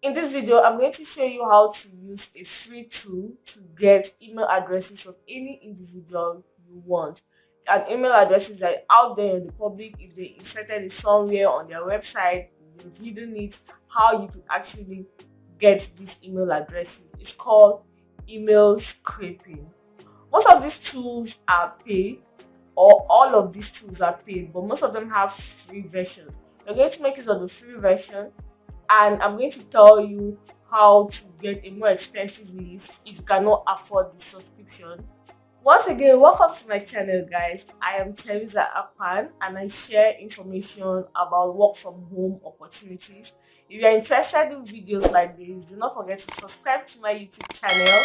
In this video, I'm going to show you how to use a free tool to get email addresses of any individual you want. And email addresses that are out there in the public, if they inserted it somewhere on their website, you really need how you can actually get these email addresses. It's called email scraping. Most of these tools are paid, or all of these tools are paid, but most of them have free versions. We're going to make use of the free version, and I'm going to tell you how to get a more expensive list if you cannot afford the subscription. Once again, welcome to my channel, guys. I am Teresa Akpan, and I share information about work from home opportunities. If you are interested in videos like this, do not forget to subscribe to my YouTube channel,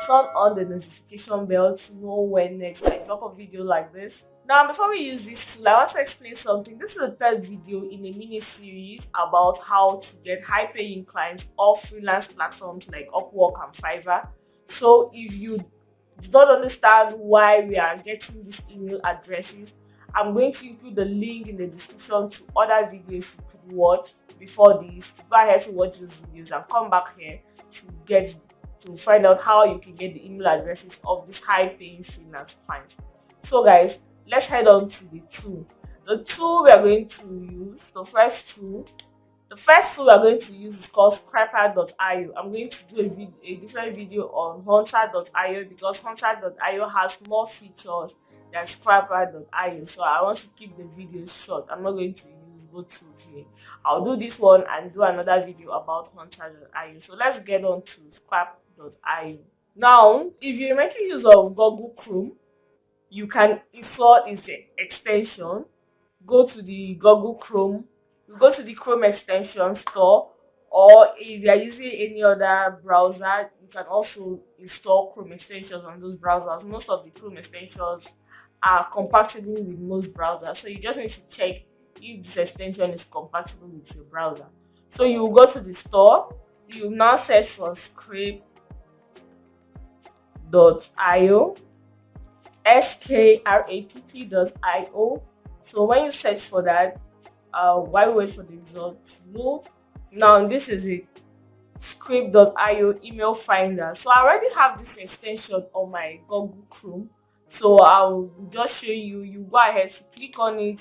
turn on the notification bell to know when next I drop a video like this. Now, before we use this tool, I want to explain something. This is the third video in a mini series about how to get high paying clients off freelance platforms like Upwork and Fiverr. So if you don't understand why we are getting these email addresses, I'm going to include the link in the description to other videos you could watch before this. Go ahead to watch those videos and come back here to find out how you can get the email addresses of these high paying freelance clients. So guys, let's head on to the tool. The tool we are going to use, the first tool we are going to use is called Scrapper.io. I'm going to do a different video on Hunter.io because Hunter.io has more features than Scrapper.io. So I want to keep the video short. I'm not going to use both tools here. I'll do this one and do another video about Hunter.io. So let's get on to Scrap.io. Now, if you're making use of Google Chrome, you can install this extension. Go to the Google Chrome. You go to the Chrome extension store, or if you are using any other browser, you can also install Chrome extensions on those browsers. Most of the Chrome extensions are compatible with most browsers, so you just need to check if this extension is compatible with your browser. So you will go to the store. You will now search for Scrapp.io, Scrapp.io. So when you search for that, while we wait for the result to load, now this is it, Scrapp.io email finder. So I already have this extension on my Google Chrome, so I'll just show you. You go ahead to click on it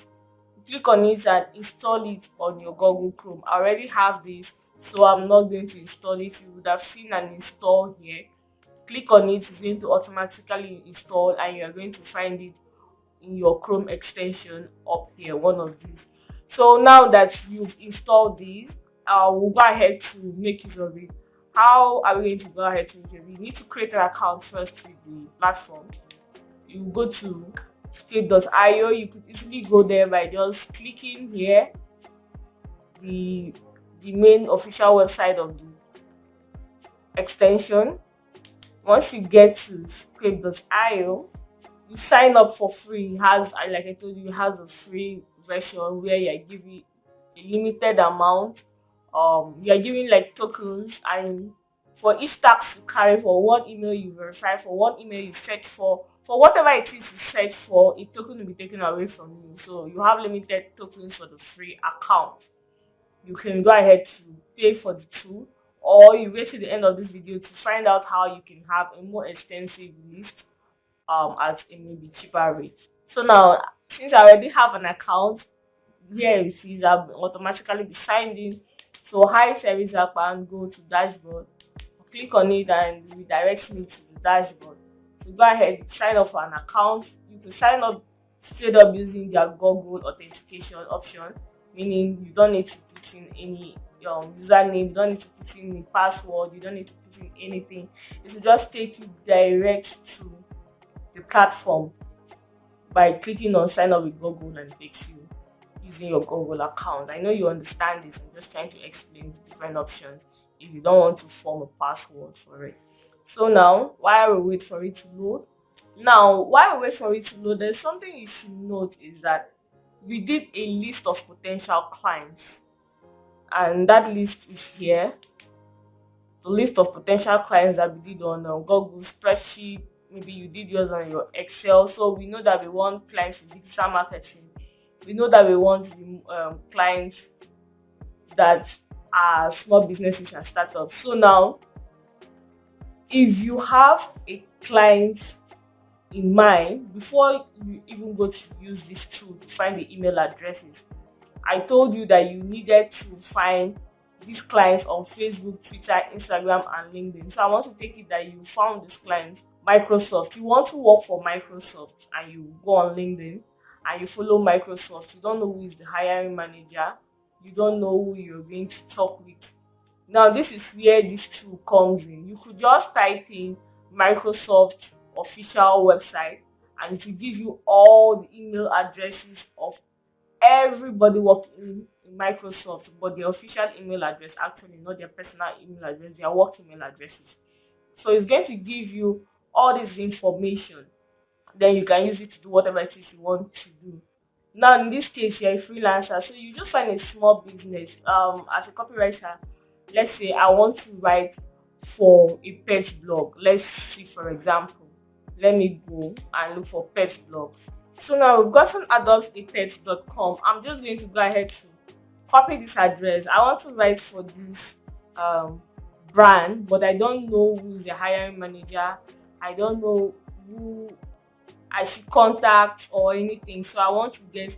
and install it on your Google Chrome. I already have this, so I'm not going to install it. You would have seen an install here. Click on it, it's going to automatically install, and you're going to find it in your Chrome extension up here, one of these. So now that you've installed these, we'll go ahead to make use of it. How are we going to go ahead to make it? You need to create an account first with the platform. You go to Scrapp.io. You could easily go there by just clicking here, the main official website of the extension. Once you get to Scrapp.io, you sign up for free. It has, like I told you, it has a free version where you are giving a limited amount. You are giving like tokens, and for each tax you carry, for one email you verify, for one email you search for whatever it is you search for, a token will be taken away from you. So you have limited tokens for the free account. You can go ahead to pay for the tool, or you wait till the end of this video to find out how you can have a more extensive list at a maybe cheaper rate. So now, since I already have an account, here you see that I'll automatically be signed in. So hi Teresa Akpan, go to dashboard, click on it and it redirects me to the dashboard. So go ahead, sign up for an account. You can sign up straight up using their Google authentication option, meaning you don't need to put in any username, you don't need to put in the password, you don't need to put in anything. It will just take you direct to the platform by clicking on sign up with Google, and it takes you using your Google account. I know you understand this. I'm just trying to explain the different options if you don't want to form a password for it. So now, while we wait for it to load, there's something you should note is that we did a list of potential clients, and that list is here. The list of potential clients that we did on Google spreadsheet. Maybe you did yours on your Excel. So we know that we want clients in digital marketing. We know that we want the clients that are small businesses and startups. So now, if you have a client in mind, before you even go to use this tool to find the email addresses, I told you that you needed to find these clients on Facebook, Twitter, Instagram, and LinkedIn. So I want to take it that you found these clients. Microsoft, you want to work for Microsoft, and you go on LinkedIn and you follow Microsoft. You don't know who is the hiring manager. You don't know who you're going to talk with. Now, this is where this tool comes in. You could just type in Microsoft official website, and it will give you all the email addresses of everybody working in Microsoft, but their official email address, actually not their personal email address, their work email addresses. So it's going to give you all this information. Then you can use it to do whatever it is you want to do. Now, in this case, you're a freelancer, so you just find a small business. As a copywriter, let's say I want to write for a pet blog. Let's see, for example, let me go and look for pet blogs. So now we've gotten adoptaPet.com. I'm just going to go ahead to copy this address. I want to write for this brand, but I don't know who is the hiring manager. I don't know who I should contact or anything. So I want to get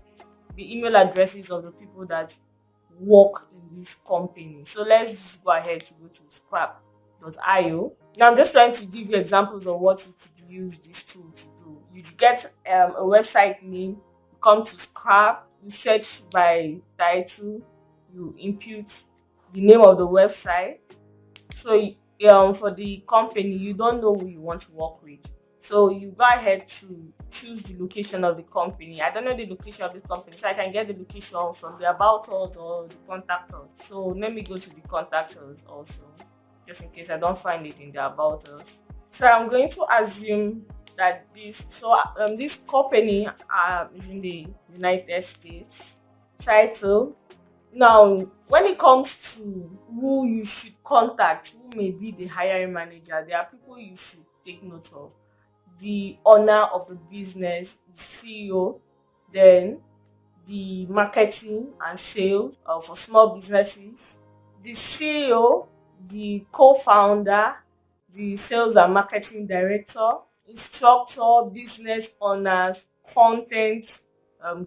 the email addresses of the people that work in this company. So let's go ahead to go to scrap.io. Now I'm just trying to give you examples of what you could use this tool to do. You get a website name, you come to Scrap, you search by title, you input the name of the website. So for the company, you don't know who you want to work with. So you go ahead to choose the location of the company. I don't know the location of this company, so I can get the location from the About Us or the Contact Us. So let me go to the Contact Us also, just in case I don't find it in the About Us. So I'm going to assume that this company is in the United States. Title. Now, when it comes to who you should contact, who may be the hiring manager, there are people you should take note of. The owner of the business, the CEO, then the marketing and sales for small businesses, the CEO, the co-founder, the sales and marketing director, instructor, business owners, content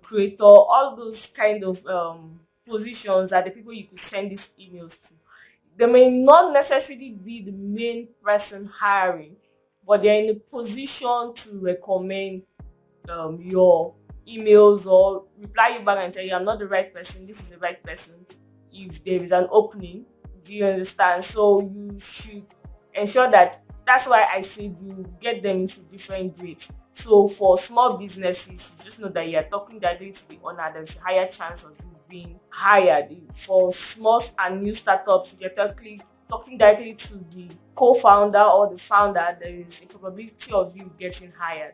creator, all those kind of positions are the people you could send these emails to. They may not necessarily be the main person hiring, but they're in a position to recommend your emails or reply you back and tell you, I'm not the right person, this is the right person, if there is an opening. Do you understand? So you should ensure that. That's why I said you get them into different grades. So for small businesses, you just know that you're talking directly to the owner. There's a higher chance of you being hired. For small and new startups, you're talking directly to the co-founder or the founder. There is a probability of you getting hired.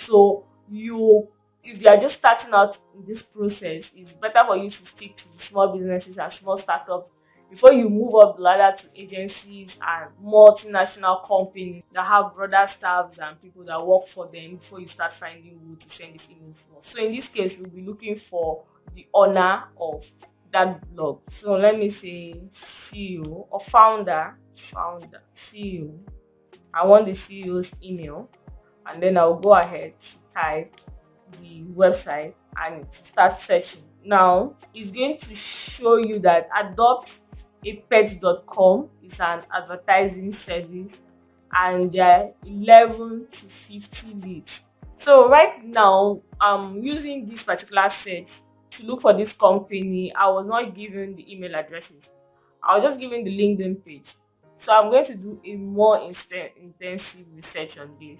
So if you are just starting out in this process, it's better for you to stick to the small businesses and small startups before you move up the ladder to agencies and multinational companies that have broader staffs and people that work for them before you start finding who to send this email for. So in this case, we'll be looking for the owner of that blog. So let me say CEO or founder, CEO. I want the CEO's email, and then I'll go ahead to type the website and start searching. Now it's going to show you that adoptaPet.com is an advertising service, and there are 11 to 50 leads. So right now I'm using this particular search to look for this company. I was not given the email addresses. I was just given the LinkedIn page. So I'm going to do a more intensive research on this,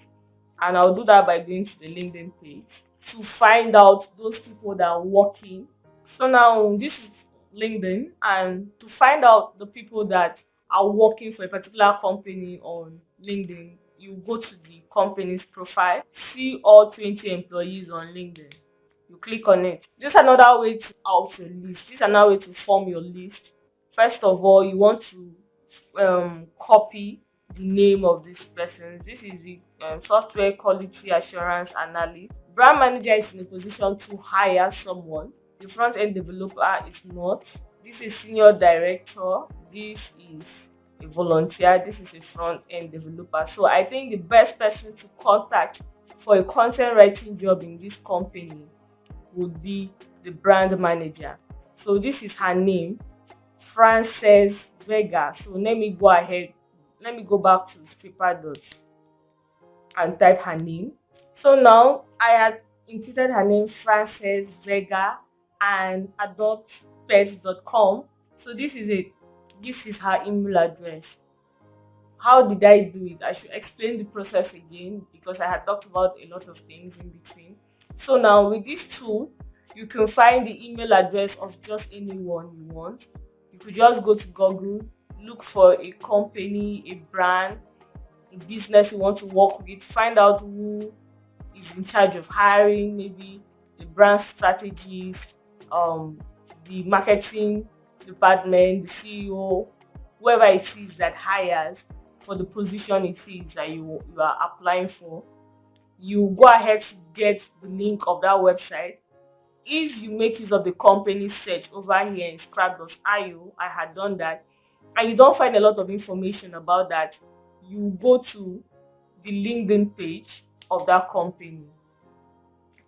and I'll do that by going to the LinkedIn page to find out those people that are working. So now this is LinkedIn, and to find out the people that are working for a particular company on LinkedIn, you go to the company's profile, see all 20 employees on LinkedIn. You click on it. This is another way to out a list. This is another way to form your list. First of all, you want to copy the name of this person. This is the software quality assurance analyst. Brand manager is in a position to hire someone. The front end developer is not. This This is senior director. This is a volunteer. This is a front-end developer. So I think the best person to contact for a content writing job in this company would be the brand manager. So this is her name, Frances Vega. So let me go ahead. Let me go back to Skipper and type her name. So now I had inputted her name, Frances Vega, and adoptpets.com. So this is her email address. How did I do it? I should explain the process again because I had talked about a lot of things in between. So now with this tool, you can find the email address of just anyone you want. You could just go to Google, look for a company, a brand, a business you want to work with, find out who is in charge of hiring, maybe the brand strategist, the marketing department, the CEO, whoever it is that hires for the position it is that you are applying for. You go ahead to get the link of that website. If you make use of the company search over here in scrap.io, I had done that, and you don't find a lot of information about that, you go to the LinkedIn page of that company.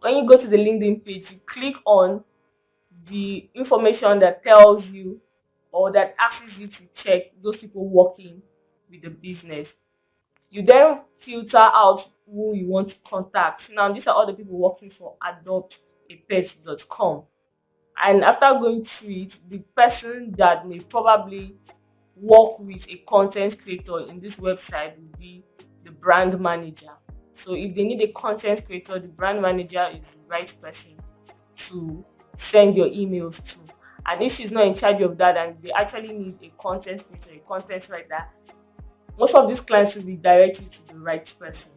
When you go to the LinkedIn page, you click on the information that tells you or that asks you to check those people working with the business. You then filter out who you want to contact. Now, these are all the people working for adoptapet.com. And after going through it, the person that may probably work with a content creator in this website will be the brand manager. So if they need a content creator, the brand manager is the right person to send your emails to. And if she's not in charge of that and they actually need a content creator, a content writer, most of these clients will be directed to the right person.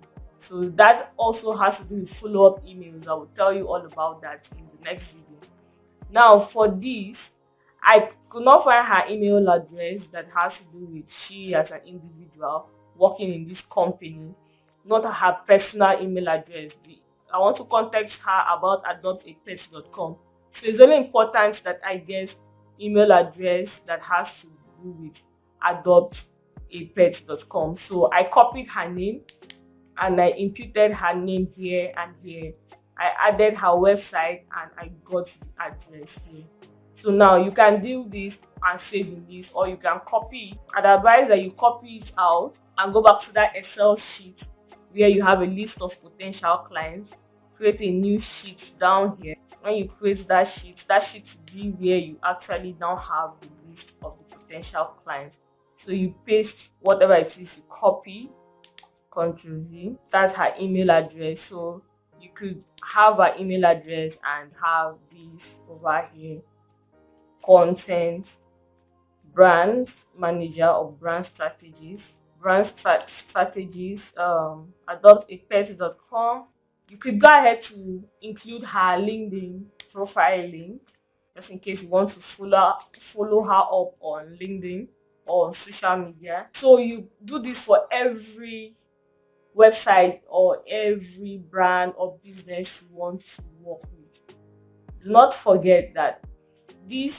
So that also has to do with follow-up emails. I will tell you all about that in the next video. Now for this, I could not find her email address that has to do with she as an individual working in this company, not her personal email address. I want to contact her about adoptapet.com. So it's very important that I get email address that has to do with adoptapet.com. So I copied her name and I imputed her name here and here. I added her website and I got the address here. So now you can do this and save in this, or you can copy it. I'd advise that you copy it out and go back to that Excel sheet where you have a list of potential clients. Create a new sheet down here. When you create that sheet will be where you actually now have the list of the potential clients. So you paste whatever it is you copy, Ctrl V. That's her email address. So you could have her email address and have this over here. Content, brand manager or brand strategist, adoptapet.com. You could go ahead to include her LinkedIn profile link, just in case you want to follow her up on LinkedIn or on social media. So you do this for every website or every brand or business you want to work with. Do not forget that these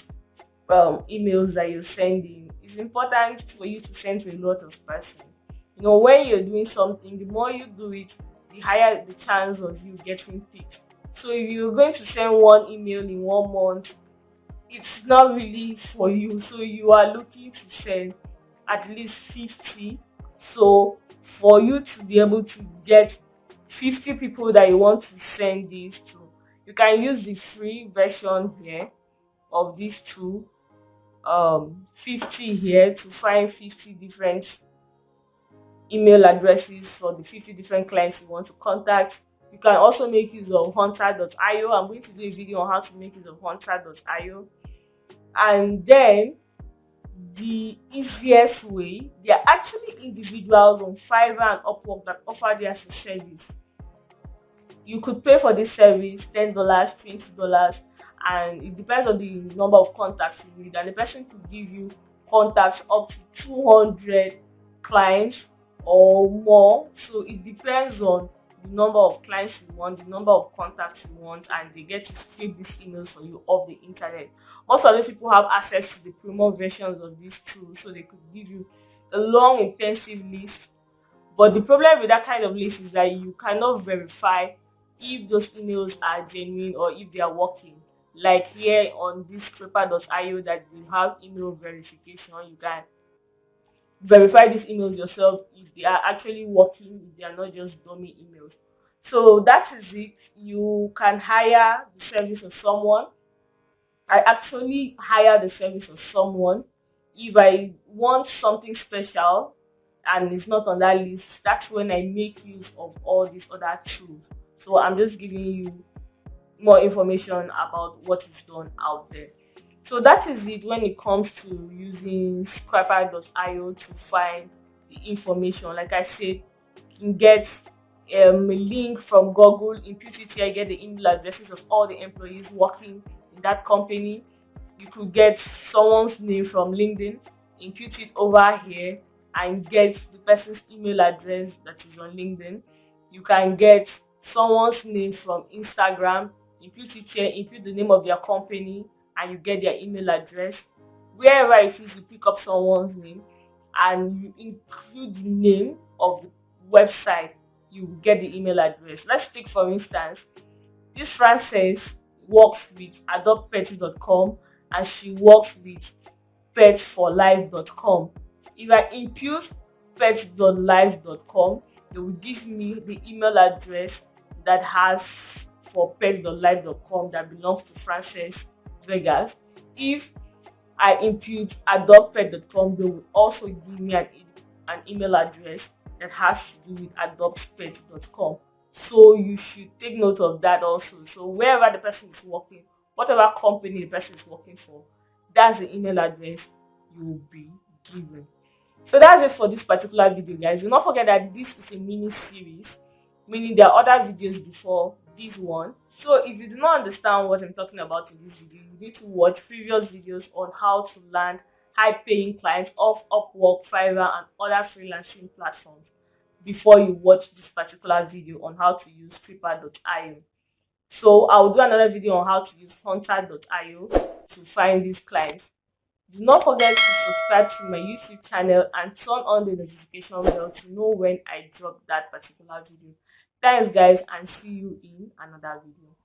emails that you're sending, it's important for you to send to a lot of persons. You know, when you're doing something, the more you do it, the higher the chance of you getting picked. So if you're going to send one email in 1 month, it's not really for you. So you are looking to send at least 50. So for you to be able to get 50 people that you want to send this to, you can use the free version here of these two, 50 here to find 50 different email addresses for the 50 different clients you want to contact. You can also make use of hunter.io. I'm going to do a video on how to make use of hunter.io. And then the easiest way, there are actually individuals on Fiverr and Upwork that offer their service. You could pay for this service $10, $20, and it depends on the number of contacts you need. And the person could give you contacts up to 200 clients or more. So it depends on the number of clients you want, the number of contacts you want, and they get to scrape these emails for you off the internet. Most of these people have access to the premium versions of these tools, so they could give you a long, intensive list. But the problem with that kind of list is that you cannot verify if those emails are genuine or if they are working. Like here on this Scraper.io that you have email verification, you can verify these emails yourself if they are actually working, if they are not just dummy emails. So that is it. You can hire the service of someone. I actually hire the service of someone. If I want something special and it's not on that list, that's when I make use of all these other tools. So I'm just giving you more information about what is done out there. So that is it when it comes to using Scraper.io to find the information. Like I said, you can get a link from Google, input it here, get the email addresses of all the employees working in that company. You could get someone's name from LinkedIn, input it over here, and get the person's email address that is on LinkedIn. You can get someone's name from Instagram, input it here, input the name of their company, and you get their email address. Wherever it is, you pick up someone's name and you include the name of the website, you get the email address. Let's take for instance, this Frances works with adoptpets.com and she works with petsforlife.com. If I input pets.life.com, they will give me the email address that has for pets.life.com that belongs to Frances Vegas. If I input adoptpet.com, they will also give me an email address that has to do with adoptpet.com. So you should take note of that also. So wherever the person is working, whatever company the person is working for, that's the email address you will be given. So that's it for this particular video, guys. Do not forget that this is a mini series, meaning there are other videos before this one. So if you do not understand what I'm talking about in this video, you need to watch previous videos on how to land high-paying clients off Upwork, Fiverr, and other freelancing platforms before you watch this particular video on how to use Scraper.io. So I'll do another video on how to use Hunter.io to find these clients. Do not forget to subscribe to my YouTube channel and turn on the notification bell to know when I drop that particular video. Thanks guys, and see you in another video.